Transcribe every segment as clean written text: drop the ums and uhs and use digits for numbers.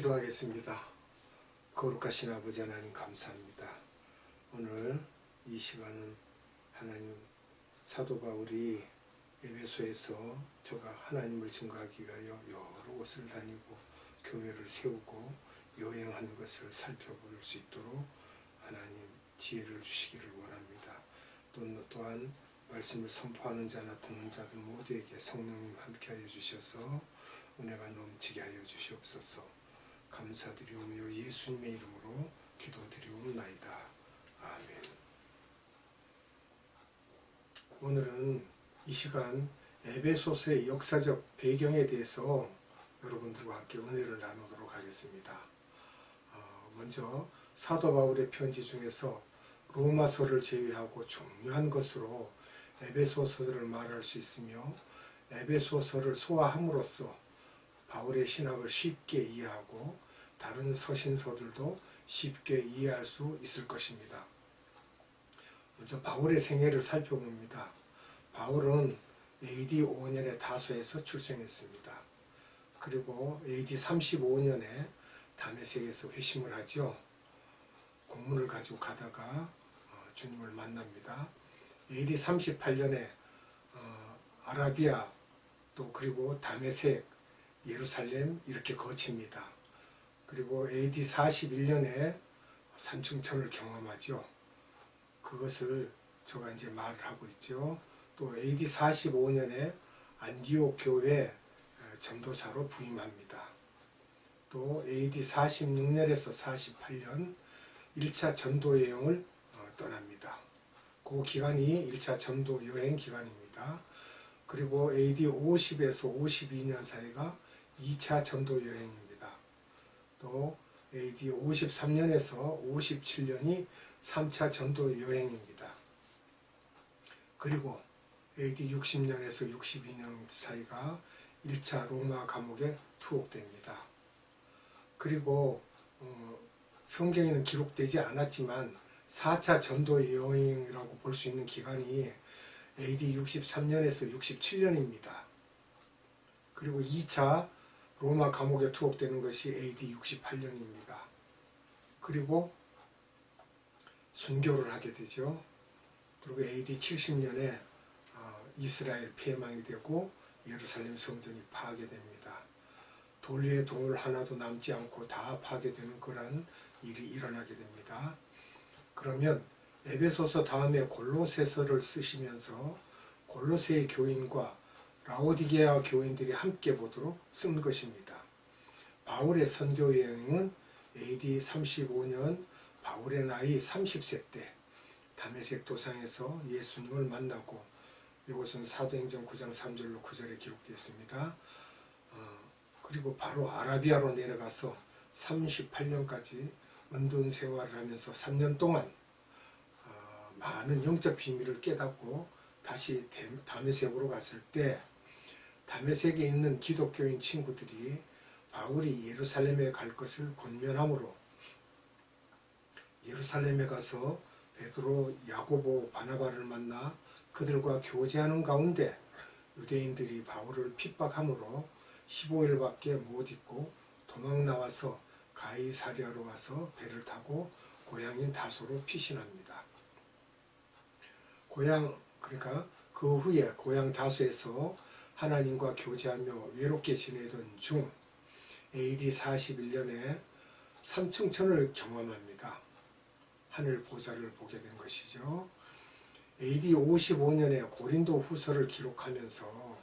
기도하겠습니다. 거룩하신 아버지 하나님 감사합니다. 오늘 이 시간은 하나님 사도 바울이 에베소에서 저가 하나님을 증거하기 위하여 여러 곳을 다니고 교회를 세우고 여행한 것을 살펴볼 수 있도록 하나님 지혜를 주시기를 원합니다. 또한 말씀을 선포하는 자나 듣는 자들 모두에게 성령님 함께하여 주셔서 은혜가 넘치게 하여 주시옵소서. 감사드리오며 예수님의 이름으로 기도드리옵나이다. 아멘. 오늘은 이 시간 에베소서의 역사적 배경에 대해서 여러분들과 함께 은혜를 나누도록 하겠습니다. 먼저 사도 바울의 편지 중에서 로마서를 제외하고 중요한 것으로 에베소서를 말할 수 있으며 에베소서를 소화함으로써 바울의 신학을 쉽게 이해하고 다른 서신서들도 쉽게 이해할 수 있을 것입니다. 먼저 바울의 생애를 살펴봅니다. 바울은 AD 5년에 다소에서 출생했습니다. 그리고 AD 35년에 다메섹에서 회심을 하죠. 공문을 가지고 가다가 주님을 만납니다. AD 38년에 아라비아 또 그리고 다메섹, 예루살렘 이렇게 거칩니다. 그리고 AD 41년에 삼층천을 경험하죠. 그것을 제가 이제 말을 하고 있죠. 또 AD 45년에 안디옥 교회 전도사로 부임합니다. 또 AD 46년에서 48년 1차 전도 여행을 떠납니다. 그 기간이 1차 전도 여행 기간입니다. 그리고 AD 50에서 52년 사이가 2차 전도 여행입니다. 또 AD 53년에서 57년이 3차 전도 여행입니다. 그리고 AD 60년에서 62년 사이가 1차 로마 감옥에 투옥됩니다. 그리고 성경에는 기록되지 않았지만 4차 전도 여행이라고 볼 수 있는 기간이 AD 63년에서 67년입니다. 그리고 2차 로마 감옥에 투옥되는 것이 AD 68년입니다. 그리고 순교를 하게 되죠. 그리고 AD 70년에 이스라엘 폐망이 되고 예루살렘 성전이 파괴됩니다. 돌 위에 돌 하나도 남지 않고 다 파괴되는 그런 일이 일어나게 됩니다. 그러면 에베소서 다음에 골로새서를 쓰시면서 골로새의 교인과 라오디게아 교인들이 함께 보도록 쓴 것입니다. 바울의 선교 여행은 AD 35년 바울의 나이 30세 때 다메섹 도상에서 예수님을 만나고 이것은 사도행전 9장 3절로 9절에 기록되어 있습니다. 그리고 바로 아라비아로 내려가서 38년까지 은둔 생활을 하면서 3년 동안 많은 영적 비밀을 깨닫고 다시 다메섹으로 갔을 때 다메섹에 있는 기독교인 친구들이 바울이 예루살렘에 갈 것을 권면하므로 예루살렘에 가서 베드로, 야고보, 바나바를 만나 그들과 교제하는 가운데 유대인들이 바울을 핍박하므로 15일밖에 못 있고 도망 나와서 가이사랴로 와서 배를 타고 고향인 다소로 피신합니다. 그러니까 그 후에 고향 다소에서 하나님과 교제하며 외롭게 지내던 중 AD 41년에 삼층천을 경험합니다. 하늘 보좌를 보게 된 것이죠. AD 55년에 고린도 후서를 기록하면서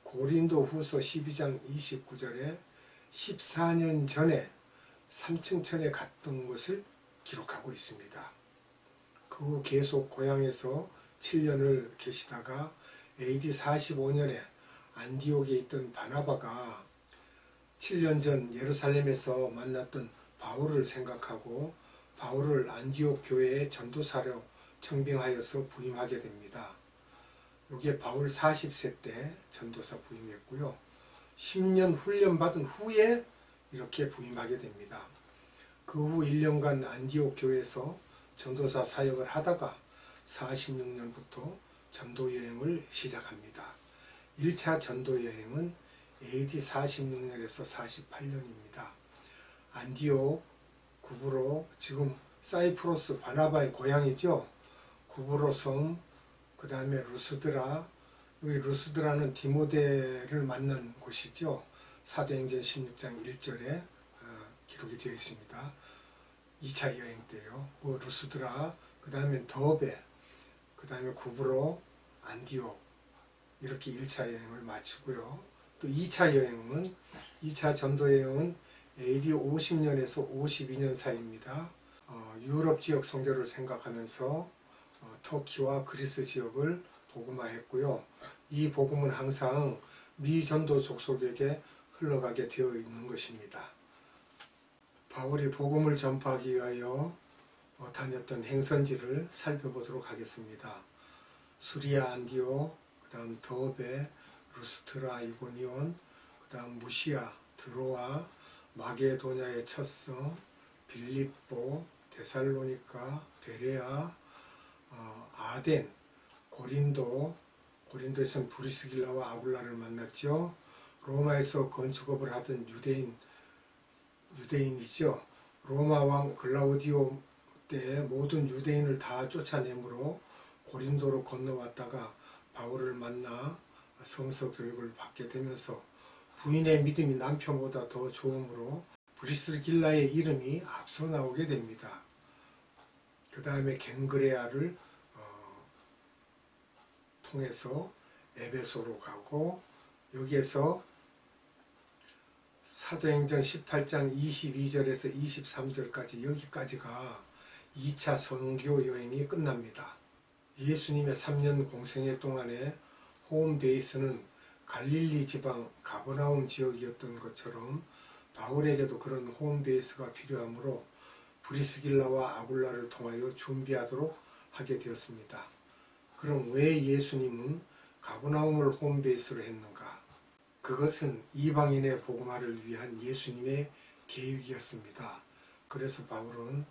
고린도 후서 12장 29절에 14년 전에 삼층천에 갔던 것을 기록하고 있습니다. 그 후 계속 고향에서 7년을 계시다가 AD 45년에 안디옥에 있던 바나바가 7년 전 예루살렘에서 만났던 바울을 생각하고 바울을 안디옥 교회의 전도사로 청빙하여서 부임하게 됩니다. 이게 바울 40세 때 전도사 부임했고요. 10년 훈련받은 후에 이렇게 부임하게 됩니다. 그 후 1년간 안디옥 교회에서 전도사 사역을 하다가 46년부터 전도 여행을 시작합니다. 1차 전도 여행은 AD 46년에서 48년입니다. 안디옥, 구브로, 지금 사이프러스 바나바의 고향이죠. 구브로 섬, 그 다음에 루스드라, 여기 루스드라는 디모데를 만난 곳이죠. 사도행전 16장 1절에 기록이 되어 있습니다. 2차 여행 때요. 그 루스드라, 그 다음에 더베, 그 다음에 구브로, 안디옥, 이렇게 1차 여행을 마치고요. 또 2차 여행은, 2차 전도 여행은 AD 50년에서 52년 사이입니다. 유럽 지역 선교를 생각하면서 터키와 그리스 지역을 복음화했고요. 이 복음은 항상 미전도 족속에게 흘러가게 되어 있는 것입니다. 바울이 복음을 전파하기 위하여 다녔던 행선지를 살펴보도록 하겠습니다. 수리아 안디오, 그 다음 더베, 루스트라 이고니온, 그 다음 무시아, 드로아, 마게도냐의 첫성, 빌립보, 데살로니카, 베레아, 아덴, 고린도에서는 브리스길라와 아굴라를 만났죠. 로마에서 건축업을 하던 유대인이죠. 로마 왕 글라우디오 때 모든 유대인을 다 쫓아내므로 고린도로 건너왔다가 바울을 만나 성서 교육을 받게 되면서 부인의 믿음이 남편보다 더 좋으므로 브리스길라의 이름이 앞서 나오게 됩니다. 그 다음에 갱그레아를 통해서 에베소로 가고, 여기에서 사도행전 18장 22절에서 23절까지 여기까지가 2차 선교 여행이 끝납니다. 예수님의 3년 공생애 동안에 홈베이스는 갈릴리 지방 가버나움 지역이었던 것처럼 바울에게도 그런 홈베이스가 필요하므로 브리스길라와 아굴라를 통하여 준비하도록 하게 되었습니다. 그럼 왜 예수님은 가버나움을 홈베이스로 했는가? 그것은 이방인의 복음화를 위한 예수님의 계획이었습니다. 그래서 바울은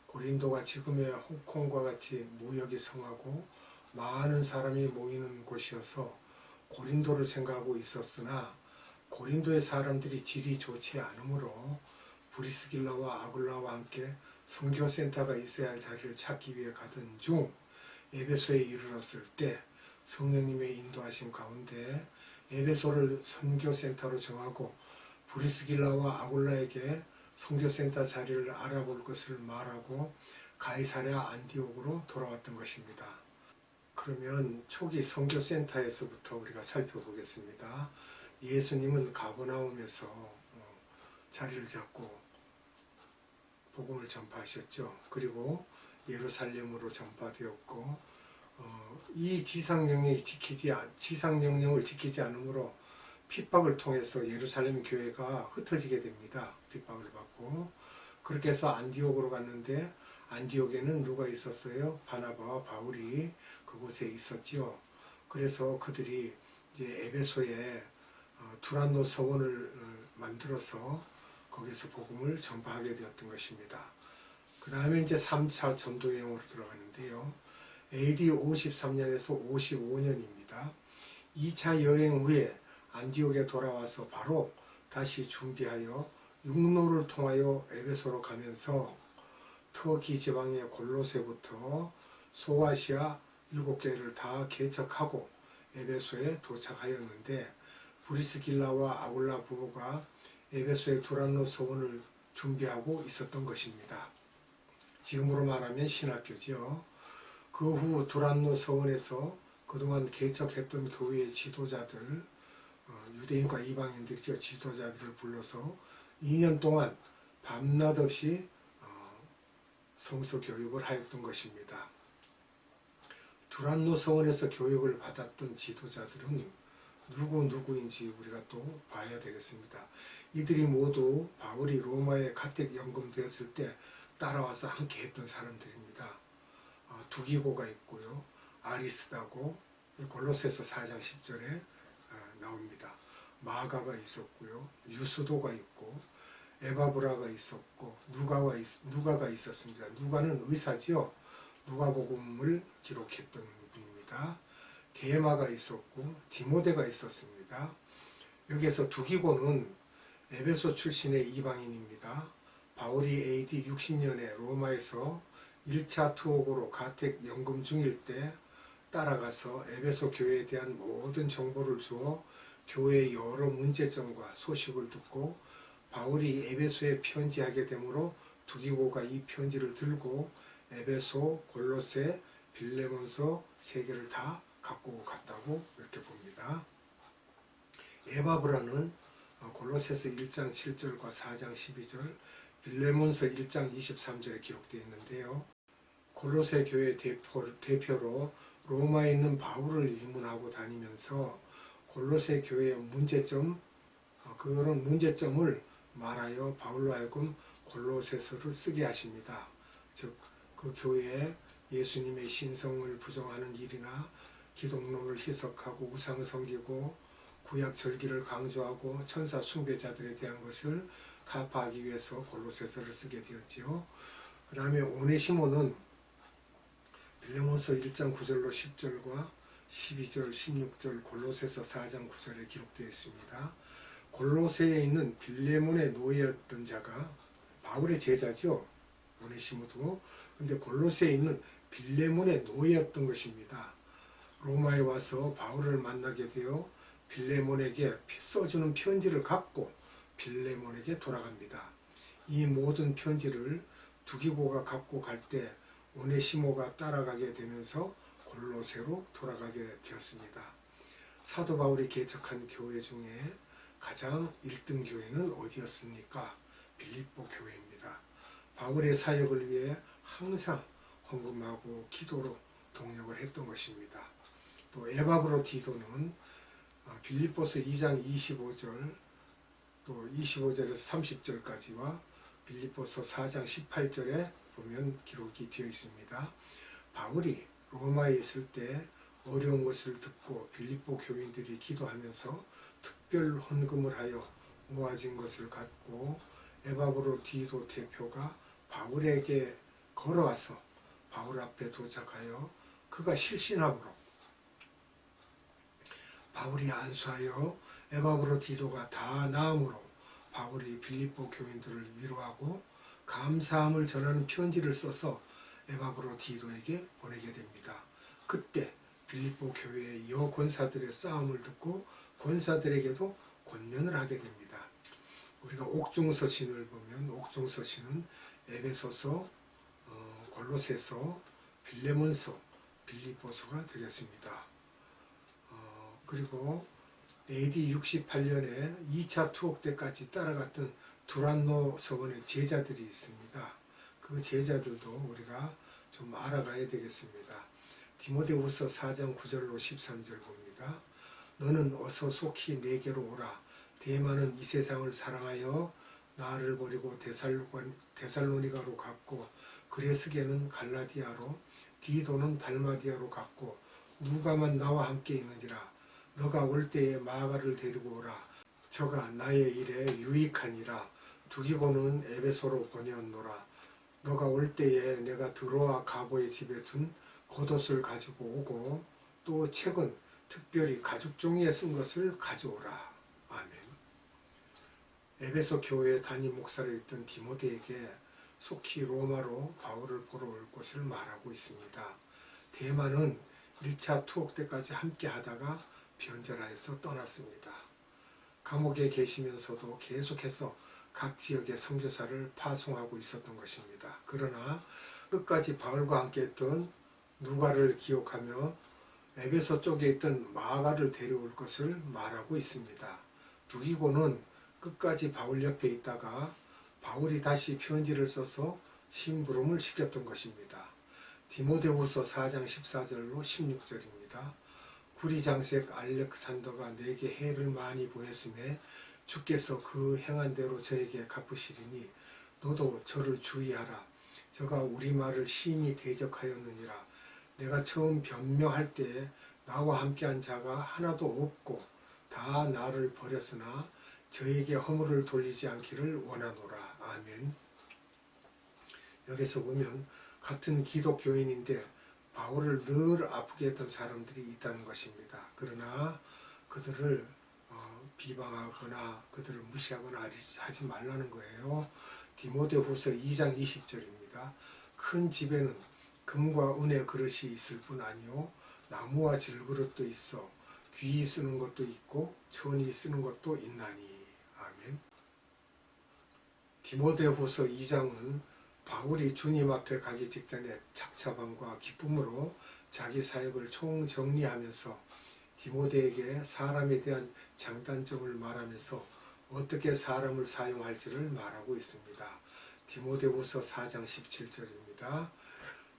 고린도가 지금의 홍콩과 같이 무역이 성하고 많은 사람이 모이는 곳이어서 고린도를 생각하고 있었으나 고린도의 사람들이 질이 좋지 않으므로 브리스길라와 아굴라와 함께 선교센터가 있어야 할 자리를 찾기 위해 가던 중 에베소에 이르렀을 때 성령님의 인도하심 가운데 에베소를 선교센터로 정하고 브리스길라와 아굴라에게 선교센터 자리를 알아볼 것을 말하고 가이사랴 안디옥으로 돌아왔던 것입니다. 그러면 초기 선교센터에서부터 우리가 살펴보겠습니다. 예수님은 가버나움에서 자리를 잡고 복음을 전파하셨죠. 그리고 예루살렘으로 전파되었고, 이 지상명령을 지키지 않으므로 핍박을 통해서 예루살렘 교회가 흩어지게 됩니다. 핍박을 받고. 그렇게 해서 안디옥으로 갔는데, 안디옥에는 누가 있었어요? 바나바와 바울이 그곳에 있었지요. 그래서 그들이 이제 에베소에 두란노 서원을 만들어서 거기서 복음을 전파하게 되었던 것입니다. 그 다음에 이제 3차 전도여행으로 들어가는데요. AD 53년에서 55년입니다. 2차 여행 후에 안디옥에 돌아와서 바로 다시 준비하여 육로를 통하여 에베소로 가면서 터키 지방의 골로새부터 소아시아 7개를 다 개척하고 에베소에 도착하였는데, 브리스길라와 아굴라 부부가 에베소의 두란노 서원을 준비하고 있었던 것입니다. 지금으로 말하면 신학교지요. 그 후 두란노 서원에서 그동안 개척했던 교회의 지도자들, 유대인과 이방인들이죠. 지도자들을 불러서 2년 동안 밤낮 없이 성서 교육을 하였던 것입니다. 두란노 서원에서 교육을 받았던 지도자들은 누구인지 우리가 또 봐야 되겠습니다. 이들이 모두 바울이 로마에 가택 연금되었을 때 따라와서 함께 했던 사람들입니다. 두기고가 있고요. 아리스다고 골로새서 4장 10절에 나옵니다. 마가가 있었고요. 유스도가 있고 에바브라가 있었고 누가가 있었습니다. 누가는 의사지요. 누가복음을 기록했던 분입니다. 데마가 있었고 디모데가 있었습니다. 여기에서 두기고는 에베소 출신의 이방인입니다. 바울이 AD 60년에 로마에서 1차 투옥으로 가택 연금 중일 때 따라가서 에베소 교회에 대한 모든 정보를 주어 교회의 여러 문제점과 소식을 듣고 바울이 에베소에 편지하게 되므로 두기고가 이 편지를 들고 에베소, 골로새, 빌레몬서 세 개를 다 갖고 갔다고 이렇게 봅니다. 에바브라는 골로새서 1장 7절과 4장 12절, 빌레몬서 1장 23절에 기록되어 있는데요. 골로새 교회 대표로 로마에 있는 바울을 입문하고 다니면서 골로새 교회의 문제점, 그런 문제점을 말하여 바울로 하여금 골로새서를 쓰게 하십니다. 즉, 그 교회에 예수님의 신성을 부정하는 일이나 기독론을 희석하고 우상 섬기고 구약 절기를 강조하고 천사 숭배자들에 대한 것을 타파하기 위해서 골로새서를 쓰게 되었지요. 그 다음에 오네시모는 빌레몬서 1장 9절로 10절과 12절, 16절, 골로새서 4장 9절에 기록되어 있습니다. 골로새에 있는 빌레몬의 노예였던 자가 바울의 제자죠. 오네시모도. 근데 골로새에 있는 빌레몬의 노예였던 것입니다. 로마에 와서 바울을 만나게 되어 빌레몬에게 써주는 편지를 갖고 빌레몬에게 돌아갑니다. 이 모든 편지를 두기고가 갖고 갈 때 오네시모가 따라가게 되면서 골로새로 돌아가게 되었습니다. 사도 바울이 개척한 교회 중에 가장 1등 교회는 어디였습니까? 빌립보 교회입니다. 바울의 사역을 위해 항상 헌금하고 기도로 동력을 했던 것입니다. 또 에바브로 디도는 빌립보서 2장 25절 또 25절에서 30절까지와 빌립보서 4장 18절에 보면 기록이 되어 있습니다. 바울이 로마에 있을 때 어려운 것을 듣고 빌립보 교인들이 기도하면서 특별 헌금을 하여 모아진 것을 갖고 에바브로 디도 대표가 바울에게 걸어와서 바울 앞에 도착하여 그가 실신함으로 바울이 안수하여 에바브로 디도가 다 나음으로 바울이 빌립보 교인들을 위로하고 감사함을 전하는 편지를 써서 에바브로 디도에게 보내게 됩니다. 그때 빌립보 교회의 여권사들의 싸움을 듣고 권사들에게도 권면을 하게 됩니다. 우리가 옥중서신을 보면 옥중서신은 에베소서, 골로새서, 빌레몬서, 빌립보서가 되겠습니다. 그리고 AD 68년에 2차 투옥 때까지 따라갔던 두란노 서원의 제자들이 있습니다. 그 제자들도 우리가 좀 알아가야 되겠습니다. 디모데후서 4장 9절로 13절 봅니다. 너는 어서 속히 내게로 오라. 데마는 이 세상을 사랑하여 나를 버리고 데살로니가로 갔고 그레스게는 갈라디아로 디도는 달마디아로 갔고 누가만 나와 함께 있느니라. 너가 올 때에 마가를 데리고 오라. 저가 나의 일에 유익하니라. 두기고는 에베소로 보내었노라. 너가 올 때에 내가 드로아 가보의 집에 둔 겉옷을 가지고 오고 또 책은 특별히 가죽 종이에 쓴 것을 가져오라. 아멘. 에베소 교회 담임 목사로 있던 디모데에게 속히 로마로 바울을 보러 올 것을 말하고 있습니다. 데마는 1차 투옥 때까지 함께 하다가 변절하여서 떠났습니다. 감옥에 계시면서도 계속해서 각 지역의 선교사를 파송하고 있었던 것입니다. 그러나 끝까지 바울과 함께 했던 누가를 기억하며 에베소 쪽에 있던 마가를 데려올 것을 말하고 있습니다. 두기고는 끝까지 바울 옆에 있다가 바울이 다시 편지를 써서 심부름을 시켰던 것입니다. 디모데후서 4장 14절로 16절입니다. 구리장색 알렉산더가 내게 해를 많이 보였음에 주께서 그 행한 대로 저에게 갚으시리니 너도 저를 주의하라. 저가 우리 말을 심히 대적하였느니라. 내가 처음 변명할 때에 나와 함께한 자가 하나도 없고 다 나를 버렸으나 저에게 허물을 돌리지 않기를 원하노라. 아멘. 여기서 보면 같은 기독교인인데 바울을 늘 아프게 했던 사람들이 있다는 것입니다. 그러나 그들을 비방하거나 그들을 무시하거나 하지 말라는 거예요. 디모데후서 2장 20절입니다. 큰 집에는 금과 은의 그릇이 있을 뿐 아니요 나무와 질그릇도 있어 귀히 쓰는 것도 있고 천히 쓰는 것도 있나니. 아멘. 디모데후서 2장은 바울이 주님 앞에 가기 직전에 착잡함과 기쁨으로 자기 사역을 총정리하면서 디모데에게 사람에 대한 장단점을 말하면서 어떻게 사람을 사용할지를 말하고 있습니다. 디모데후서 4장 17절입니다.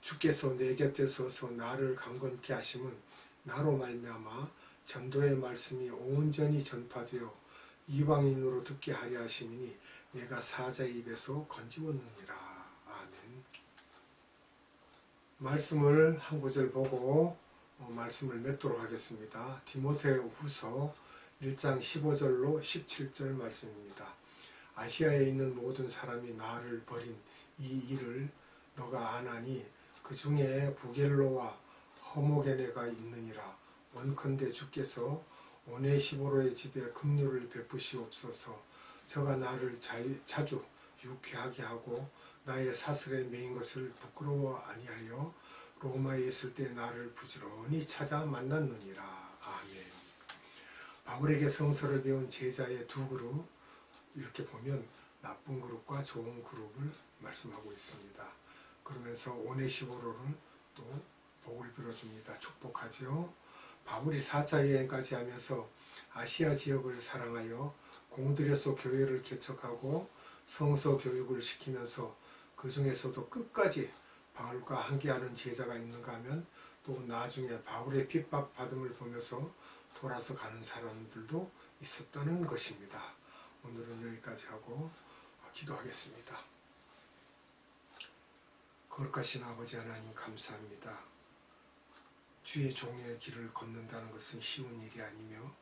주께서 내 곁에 서서 나를 강건케 하심은 나로 말미암아 전도의 말씀이 온전히 전파되어 이방인으로 듣게 하려 하심이니 내가 사자의 입에서 건지웠느니라. 아멘. 말씀을 한 구절 보고 말씀을 맺도록 하겠습니다. 디모데후서 1장 15절로 17절 말씀입니다. 아시아에 있는 모든 사람이 나를 버린 이 일을 너가 아나니 그 중에 부겔로와 허모게네가 있느니라. 원컨대 주께서 오네시보로의 집에 긍휼을 베푸시옵소서. 저가 나를 자주 유쾌하게 하고 나의 사슬에 매인 것을 부끄러워 아니하여 로마에 있을 때 나를 부지런히 찾아 만났느니라. 아멘. 바울에게 성서를 배운 제자의 두 그룹, 이렇게 보면 나쁜 그룹과 좋은 그룹을 말씀하고 있습니다. 그러면서 오네시보로를 또 복을 빌어줍니다. 축복하죠. 바울이 4차 여행까지 하면서 아시아 지역을 사랑하여 공들여서 교회를 개척하고 성서 교육을 시키면서 그 중에서도 끝까지 바울과 함께하는 제자가 있는가 하면 또 나중에 바울의 핍박받음을 보면서 돌아서 가는 사람들도 있었다는 것입니다. 오늘은 여기까지 하고 기도하겠습니다. 거룩하신 아버지 하나님 감사합니다. 주의 종의 길을 걷는다는 것은 쉬운 일이 아니며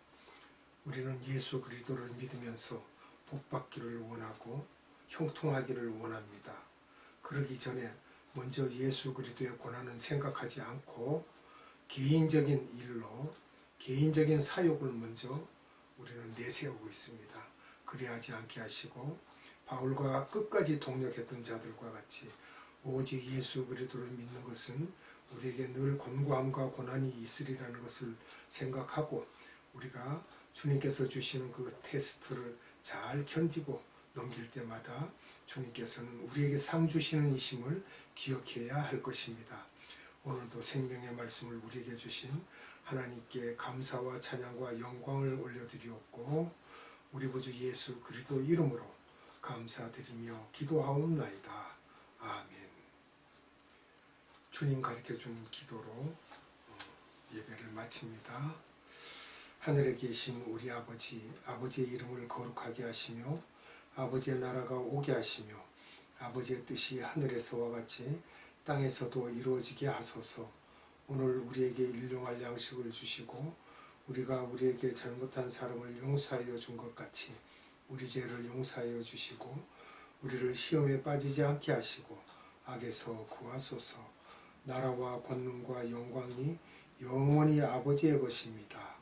우리는 예수 그리스도를 믿으면서 복받기를 원하고 형통하기를 원합니다. 그러기 전에 먼저 예수 그리스도의 고난은 생각하지 않고 개인적인 일로 개인적인 사욕을 먼저 우리는 내세우고 있습니다. 그리하지 않게 하시고 바울과 끝까지 동력했던 자들과 같이 오직 예수 그리스도를 믿는 것은 우리에게 늘 곤고함과 고난이 있으리라는 것을 생각하고 우리가 주님께서 주시는 그 테스트를 잘 견디고 넘길 때마다 주님께서는 우리에게 상 주시는 이심을 기억해야 할 것입니다. 오늘도 생명의 말씀을 우리에게 주신 하나님께 감사와 찬양과 영광을 올려드리옵고 우리 구주 예수 그리스도 이름으로 감사드리며 기도하옵나이다. 아멘. 주님 가르쳐준 기도로 예배를 마칩니다. 하늘에 계신 우리 아버지, 아버지의 이름을 거룩하게 하시며 아버지의 나라가 오게 하시며 아버지의 뜻이 하늘에서와 같이 땅에서도 이루어지게 하소서. 오늘 우리에게 일용할 양식을 주시고 우리가 우리에게 잘못한 사람을 용서하여 준 것 같이 우리 죄를 용서하여 주시고 우리를 시험에 빠지지 않게 하시고 악에서 구하소서. 나라와 권능과 영광이 영원히 아버지의 것입니다.